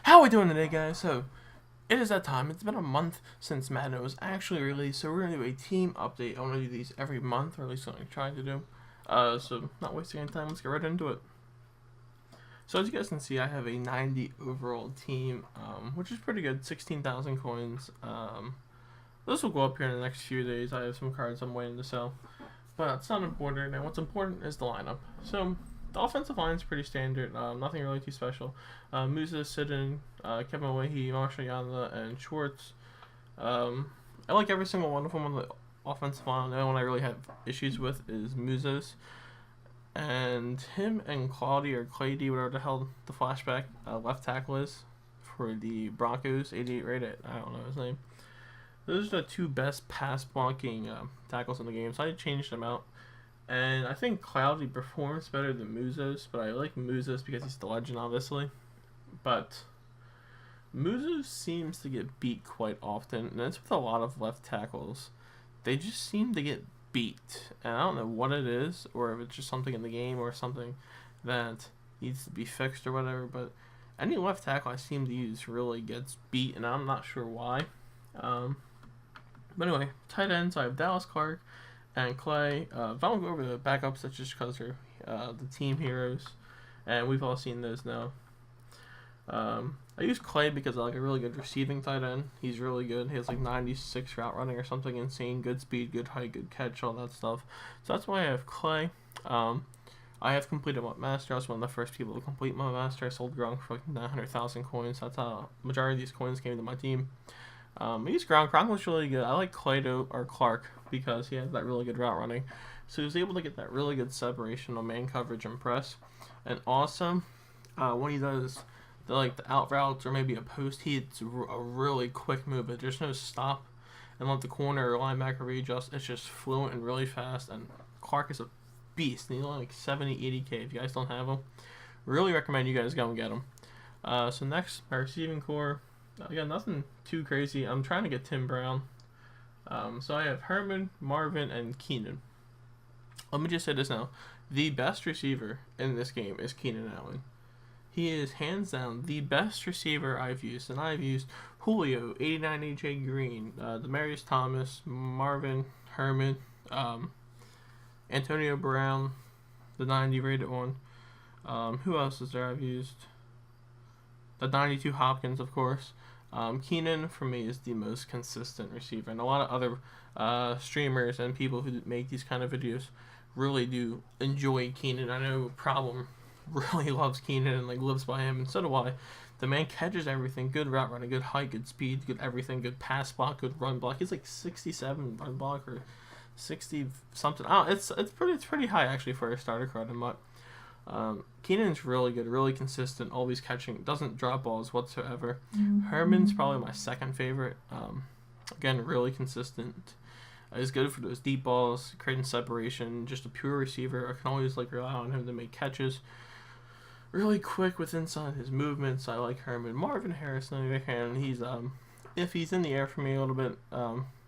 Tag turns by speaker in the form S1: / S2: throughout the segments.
S1: How are we doing today, guys? So, it is that time. It's been a month since Madden was actually released, so we're going to do a team update. I want to do these every month, or at least what I'm trying to do. So, not wasting any time, let's get right into it. So, as you guys can see, I have a 90 overall team, which is pretty good, 16,000 coins. This will go up here in the next few days. I have some cards I'm waiting to sell, but it's not important, and what's important is the lineup. So, the offensive line is pretty standard, nothing really too special. Musa, Sidon, Kevin Leahy, Marshall Yanda, and Schwartz. I like every single one of them on the offensive line. The only one I really have issues with is Musa's. And him and Claudy, or Clady, whatever the hell the flashback left tackle is for the Broncos, 88 rated, I don't know his name. Those are the two best pass blocking tackles in the game, so I changed them out. And I think Cloudy performs better than Muzos, but I like Muzos because he's the legend, obviously. But Muzos seems to get beat quite often, and that's with a lot of left tackles. They just seem to get beat, and I don't know what it is, or if it's just something in the game or something that needs to be fixed or whatever, but any left tackle I seem to use really gets beat, and I'm not sure why. But anyway, tight ends, I have Dallas Clark and Clay. I won't go over the backups, that's just because they're the team heroes, and we've all seen those now. I use Clay because I like a really good receiving tight end. He's really good. He has like 96 route running or something insane. Good speed, good height, good catch, all that stuff. So that's why I have Clay. I have completed my master. I was one of the first people to complete my master. I sold Gronk for like 900,000 coins. That's how majority of these coins came to my team. I use Gronk. Gronk was really good. I like or Clark because he has that really good route running. So he was able to get that really good separation on man coverage and press. And also, when he does the out routes or maybe a post, it's a really quick move. But there's no stop and let the corner or linebacker readjust. It's just fluent and really fast. And Clark is a beast. And he's only like 70, 80K. If you guys don't have him, really recommend you guys go and get him. So next, my receiving core. Again, nothing too crazy. I'm trying to get Tim Brown. So I have Herman, Marvin, and Keenan. Let me just say this now. The best receiver in this game is Keenan Allen. He is hands down the best receiver I've used. And I've used Julio, 89 AJ Green, Demaryius Thomas, Marvin, Herman, Antonio Brown, the 90 rated one. Who else is there I've used? The 92 Hopkins, of course. Keenan, for me, is the most consistent receiver. And a lot of other streamers and people who make these kind of videos really do enjoy Keenan. I know Problem really loves Keenan and lives by him, and so do I. The man catches everything. Good route running, good height, good speed, good everything, good pass block, good run block. He's like 67 run block or 60 something. It's pretty high actually for a starter card. Keenan's really good, really consistent, always catching, doesn't drop balls whatsoever. Herman's probably my second favorite. Again, really consistent. He's good for those deep balls, creating separation, just a pure receiver. I can always rely on him to make catches. Really quick with inside his movements. I like Herman. Marvin Harrison, on the other hand, he's if he's in the air for me a little bit.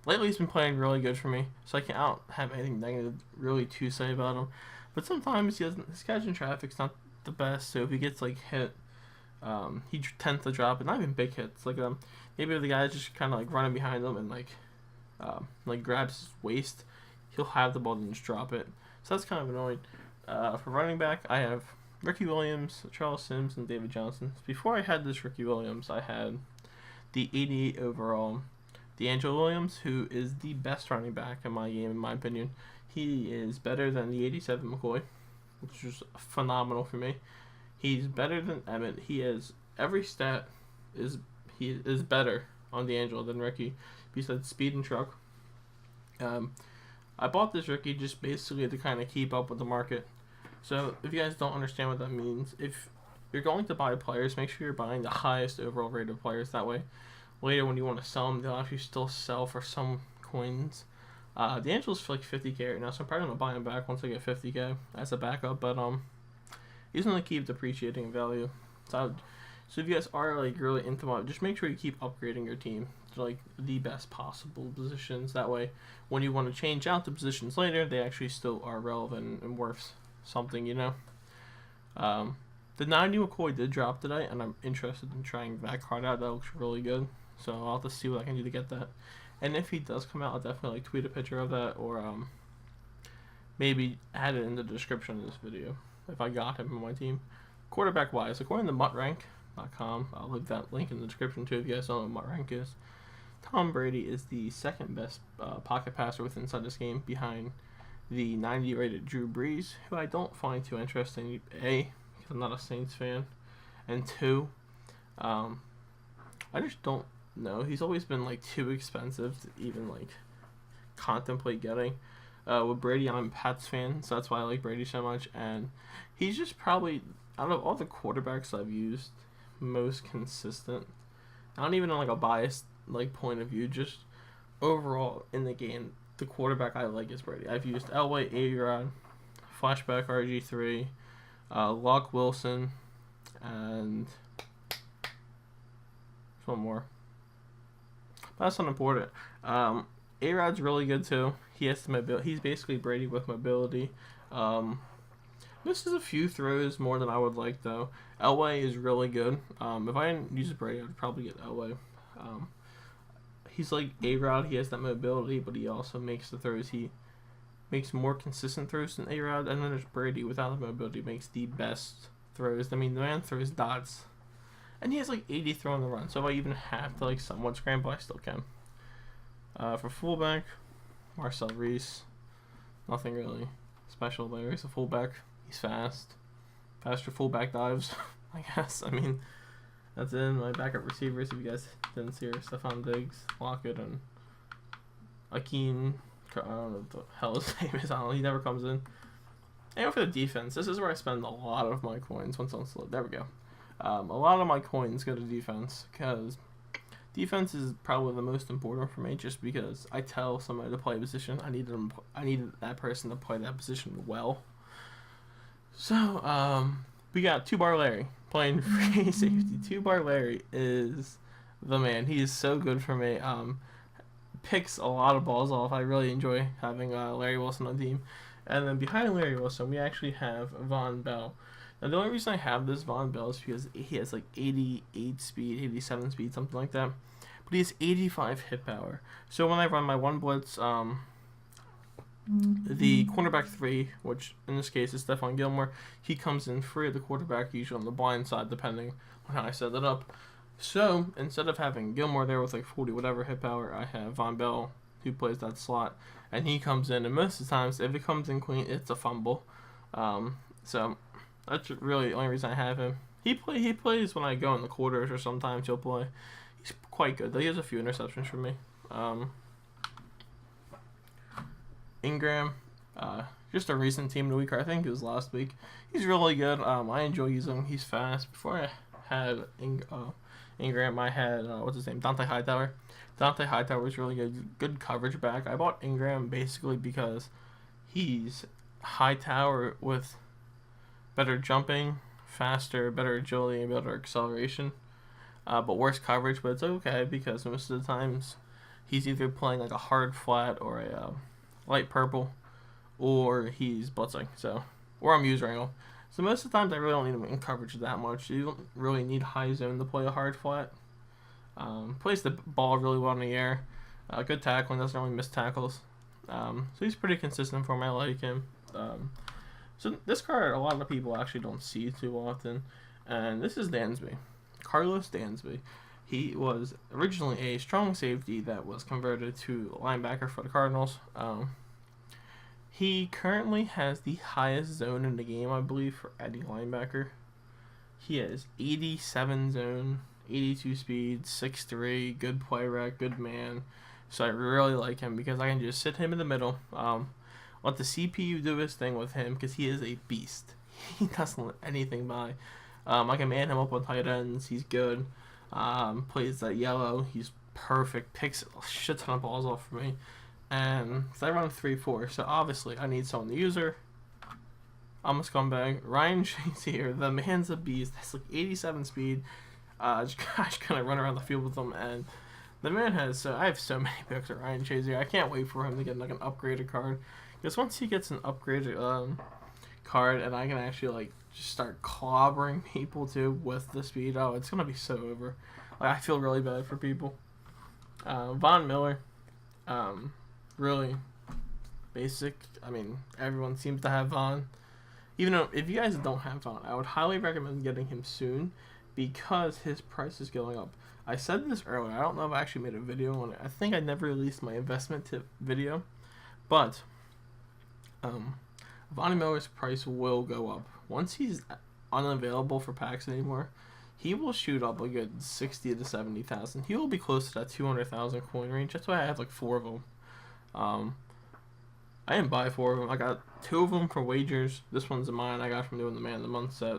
S1: Lately he's been playing really good for me, so I can't have anything negative really to say about him. But sometimes his catch in traffic's not the best, so if he gets hit, he tends to drop it. Not even big hits. Maybe if the guy's just kind of running behind him and grabs his waist, he'll have the ball and just drop it. So that's kind of annoying. For running back, I have Ricky Williams, Charles Sims, and David Johnson. Before I had this Ricky Williams, I had the 88 overall D'Angelo Williams, who is the best running back in my game, in my opinion. He is better than the 87 McCoy, which is phenomenal for me. He's better than Emmett. He has every stat he is better on D'Angelo than Ricky, besides speed and truck. I bought this Ricky just basically to kind of keep up with the market. So if you guys don't understand what that means, if you're going to buy players, make sure you're buying the highest overall rated players. That way, later when you want to sell them, they'll actually still sell for some coins. D'Angelo's for 50K right now, so I'm probably going to buy him back once I get 50K as a backup, but he's going to keep depreciating in value. So if you guys are really into Madden, just make sure you keep upgrading your team to the best possible positions. That way, when you want to change out the positions later, they actually still are relevant and worth something, The 90 McCoy did drop today, and I'm interested in trying that card out. That looks really good. So I'll have to see what I can do to get that. And if he does come out, I'll definitely tweet a picture of that, or maybe add it in the description of this video if I got him on my team. Quarterback wise, according to MuttRank.com, I'll leave that link in the description too if you guys don't know what MuttRank is. Tom Brady is the second best pocket passer with inside this game, behind the 90 rated Drew Brees, who I don't find too interesting. A, because I'm not a Saints fan, and two, I just don't know. He's always been like too expensive to even like contemplate getting. With Brady, I'm a Pats fan, so that's why I like Brady so much. And he's just probably, out of all the quarterbacks I've used, most consistent. Not even on like a biased like point of view, just overall in the game, the quarterback I like is Brady. I've used Elway, A-Rod, Flashback RG3, Luck Wilson, and one more. But that's not important. A-Rod's really good too. He has the mobility. He's basically Brady with mobility. Misses a few throws more than I would like though. Elway is really good. If I didn't use Brady, I'd probably get Elway. He's like A-Rod. He has that mobility, but he also makes the throws. He makes more consistent throws than A-Rod. And then there's Brady without the mobility, makes the best throws. I mean, the man throws dots. And he has like 80 throw on the run. So if I even have to like somewhat scramble, I still can. For fullback, Marcel Reese. Nothing really special there. He's a fullback. He's fast. Faster fullback dives, I guess. I mean, that's in my backup receivers. If you guys didn't see her, Stephon Diggs, Lockett, and Akeem. I don't know what the hell his name is. I don't know. He never comes in. And for the defense, this is where I spend a lot of my coins. Once on slow, there we go. A lot of my coins go to defense because defense is probably the most important for me. Just because I tell somebody to play a position, I need that person to play that position well. So we got 2-bar Larry playing free safety. 2-bar Larry is the man. He is so good for me. Picks a lot of balls off. I really enjoy having Larry Wilson on the team. And then behind Larry Wilson, we actually have Von Bell. Now, the only reason I have this Von Bell is because he has like 88 speed, 87 speed, something like that. But he has 85 hit power. So when I run my one blitz, the cornerback 3, which in this case is Stephon Gilmore, he comes in free of the quarterback, usually on the blind side, depending on how I set it up. So instead of having Gilmore there with like 40 whatever hit power, I have Von Bell, who plays that slot, and he comes in, and most of the times, if it comes in clean, it's a fumble. So that's really the only reason I have him. He plays when I go in the quarters, or sometimes he'll play. He's quite good. He has a few interceptions for me. Ingram, just a recent team of the week, or I think it was last week. He's really good. I enjoy using him. He's fast. Before I had Ingram, I had what's his name, Dante Hightower. Dante Hightower was really good coverage back. I bought Ingram basically because he's Hightower with better jumping, faster, better agility, and better acceleration, but worse coverage. But it's okay because most of the times he's either playing like a hard flat or a light purple, or he's blitzing. Or I'm use wrangle. So most of the times I really don't need him in coverage that much. You don't really need high zone to play a hard flat. Plays the ball really well in the air. Good tackling, doesn't really miss tackles. So he's pretty consistent for me. I like him. So this card, a lot of people actually don't see too often. And this is Dansby. Carlos Dansby. He was originally a strong safety that was converted to linebacker for the Cardinals. He currently has the highest zone in the game, I believe, for any linebacker. He has 87 zone, 82 speed, 6'3", good play rec, good man. So I really like him because I can just sit him in the middle. Let the CPU do his thing with him because he is a beast. He doesn't let anything by. I can man him up on tight ends. He's good. Plays that yellow. He's perfect. Picks a shit ton of balls off for me. And I run 3-4, so obviously I need someone to use her. I'm a scumbag. Ryan Chase here. The man's a beast. That's like 87 speed. Just kind of run around the field with him, and the man has. I have so many picks of Ryan Chase here. I can't wait for him to get like an upgraded card, because once he gets an upgraded card, and I can actually like just start clobbering people too with the speed. Oh, it's gonna be so over. Like, I feel really bad for people. Von Miller, really basic. I mean, everyone seems to have Von. Even though, if you guys don't have Von, I would highly recommend getting him soon because his price is going up. I said this earlier. I don't know if I actually made a video on it. I think I never released my investment tip video, but Von Miller's price will go up once he's unavailable for packs anymore. He will shoot up a good 60 to 70,000. He will be close to that 200,000 coin range. That's why I have like 4 of them. I didn't buy 4 of them. I got 2 of them for wagers. This one's mine. I got from doing the Man of the Month set.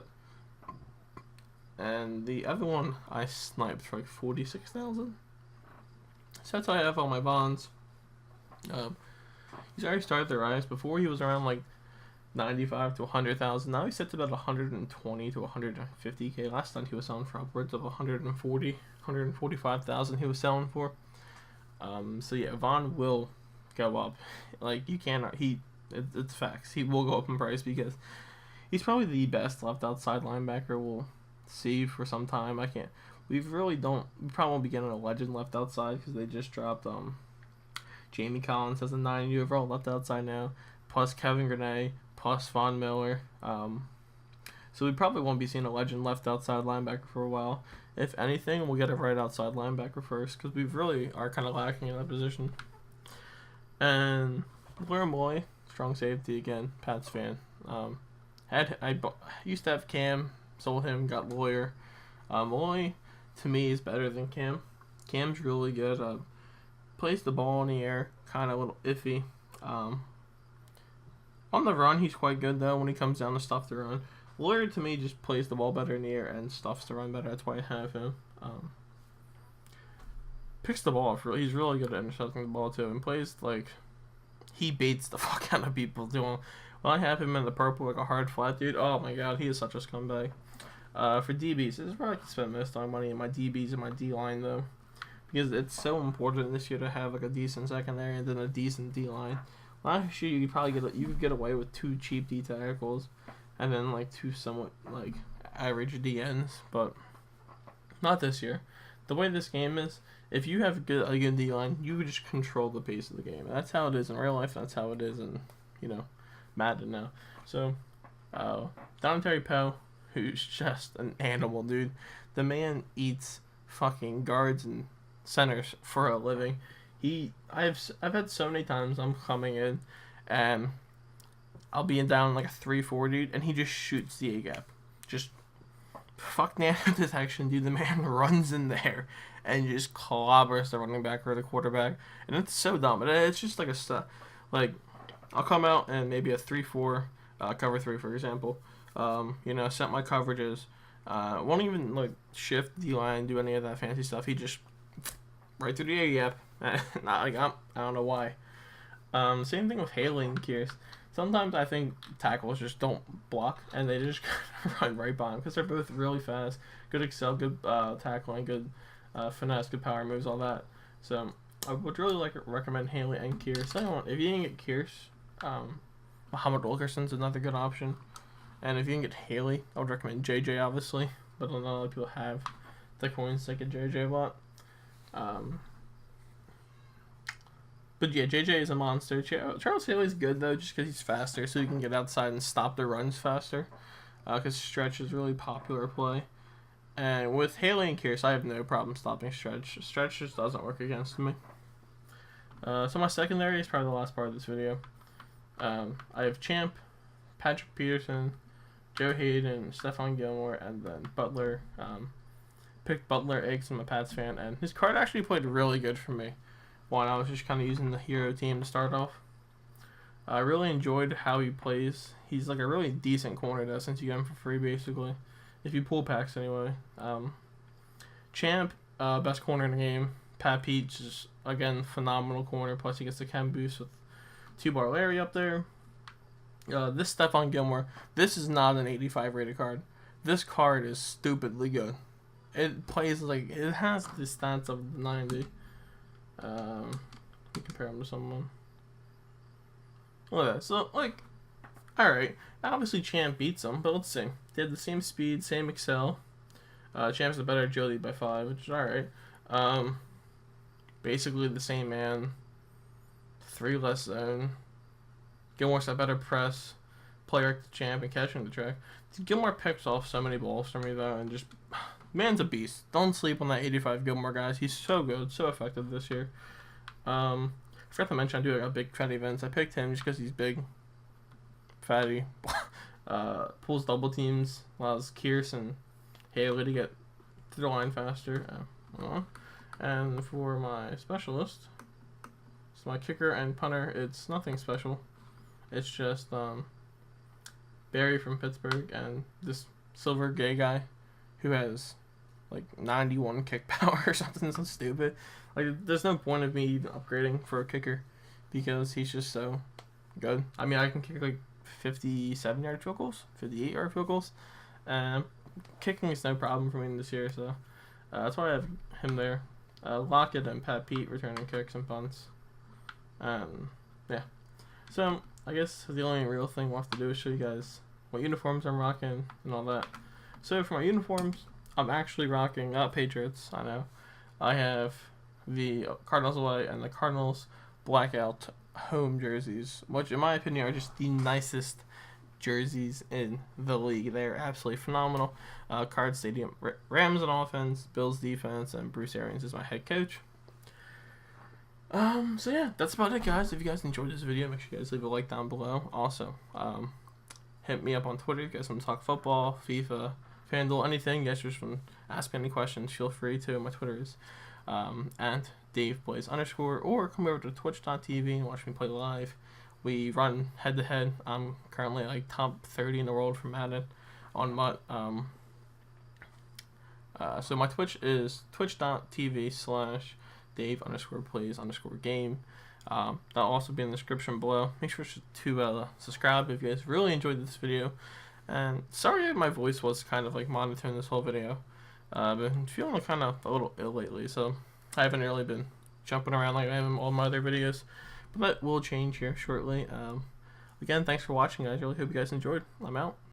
S1: And the other one I sniped for like 46,000. So that's how I have all my bonds. He's already started to rise. Before he was around like 95 to 100,000. Now he's set to about 120 to 150k. Last time he was selling for upwards of 140, 145,000 he was selling for. So yeah, Von will go up. Like, you cannot, it's facts. He will go up in price because he's probably the best left outside linebacker we'll see for some time. We probably won't be getting a legend left outside because they just dropped Jamie Collins as a 90 overall left outside now, plus Kevin Grenay, plus Von Miller. So we probably won't be seeing a legend left outside linebacker for a while. If anything, we'll get a right outside linebacker first because we really are kind of lacking in that position. And Lawyer Moy, strong safety again, Pats fan. I used to have Cam, sold him, got Lawyer. Moy to me is better than Cam. Cam's really good. Plays the ball in the air, kind of a little iffy. On the run, he's quite good though when he comes down to stuff the run. Lawyer to me just plays the ball better in the air and stuffs the run better. That's why I have him. Picks the ball. He's really good at intercepting the ball too, and plays like he baits the fuck out of people doing. When I have him in the purple like a hard flat dude, oh my god, he is such a scumbag. For DBs, this is where I can spend most of my money in my DBs and my D line though, because it's so important this year to have like a decent secondary and then a decent D line. Last year you could probably get away with 2 cheap D tackles, and then like 2 somewhat like average D ends, but not this year. The way this game is, if you have a good D line, you just control the pace of the game. That's how it is in real life. That's how it is in Madden now. So, Dontari Poe, who's just an animal, dude. The man eats fucking guards and centers for a living. I've had so many times I'm coming in and I'll be down like a 3-4 dude, and he just shoots the A gap. Just fuck nano detection, dude. The man runs in there and just clobbers the running back or the quarterback, and it's so dumb. And it's just like a stuff. Like, I'll come out and maybe a 3-4, cover 3 for example. Set my coverages. Won't even like shift D line, do any of that fancy stuff. He just right through the A gap. Not like I don't know why. Same thing with Haley and Kears. Sometimes I think tackles just don't block and they just run right by him because they're both really fast. Good excel, good tackling, good finesse, good power moves, all that. So I would really recommend Haley and Kears. If you didn't get Kears, Muhammad Wilkerson's another good option. And if you can get Haley, I would recommend JJ obviously, but not a lot of people have the coins to get JJ a lot. But yeah, JJ is a monster. Charles Haley's good though, just because he's faster, so he can get outside and stop the runs faster. Because stretch is really popular play. And with Haley and Kears, I have no problem stopping stretch. Stretch just doesn't work against me. So my secondary is probably the last part of this video. I have Champ, Patrick Peterson, Joe Hayden, Stephon Gilmore, and then Butler. Picked Butler, Eggs. I'm a Pats fan, and his card actually played really good for me. One, I was just kind of using the hero team to start off. I really enjoyed how he plays. He's like a really decent corner though, since you get him for free basically, if you pull packs anyway. Champ, best corner in the game. Pat Peach is again phenomenal corner. Plus he gets the chem boost with 2-bar Larry up there. This Stephon Gilmore. This is not an 85 rated card. This card is stupidly good. It plays like it has the stats of 90. Let me compare him to someone. Look at that. So, like, alright. Obviously, Champ beats him, but let's see. They have the same speed, same excel. Champ's a better agility by 5, which is alright. Basically the same man. 3 less zone. Gilmore's a better press. Play right to Champ and catching the track. Gilmore picks off so many balls for me, though, and just... Man's a beast. Don't sleep on that 85 Gilmore, guys. He's so good, so effective this year. I forgot to mention I do a big fatty events. I picked him just because he's big, fatty, pulls double teams, allows Kearse and Haley to get to the line faster. And for my specialist, so my kicker and punter, it's nothing special. It's just Barry from Pittsburgh and this silver gay guy who has like 91 kick power or something so stupid. Like, there's no point of me upgrading for a kicker because he's just so good. I mean, I can kick like 57-yard field goals, 58-yard field goals, and kicking is no problem for me this year. So that's why I have him there. Lockett and Pat Pete returning kicks and punts. Yeah. So I guess the only real thing we'll have to do is show you guys what uniforms I'm rocking and all that. So for my uniforms, I'm actually rocking Patriots. I know. I have the Cardinals white and the Cardinals blackout home jerseys, which in my opinion are just the nicest jerseys in the league. They're absolutely phenomenal. Card Stadium, Rams on offense, Bills defense, and Bruce Arians is my head coach. So yeah, that's about it, guys. If you guys enjoyed this video, make sure you guys leave a like down below. Also, hit me up on Twitter if you guys want to talk football, FIFA, FanDuel, anything. You guys just want to ask me any questions, feel free to. My Twitter is and Dave Plays _ or come over to twitch.tv and watch me play live. We run head to head. I'm currently like top 30 in the world for Madden on MUT. So my Twitch is twitch.tv/Dave_plays_game. That'll also be in the description below. Make sure to subscribe if you guys really enjoyed this video. And sorry my voice was kind of like monitoring this whole video. Been feeling kind of a little ill lately, so I haven't really been jumping around like I have in all my other videos. But that will change here shortly. Again, thanks for watching, guys. I really hope you guys enjoyed. I'm out.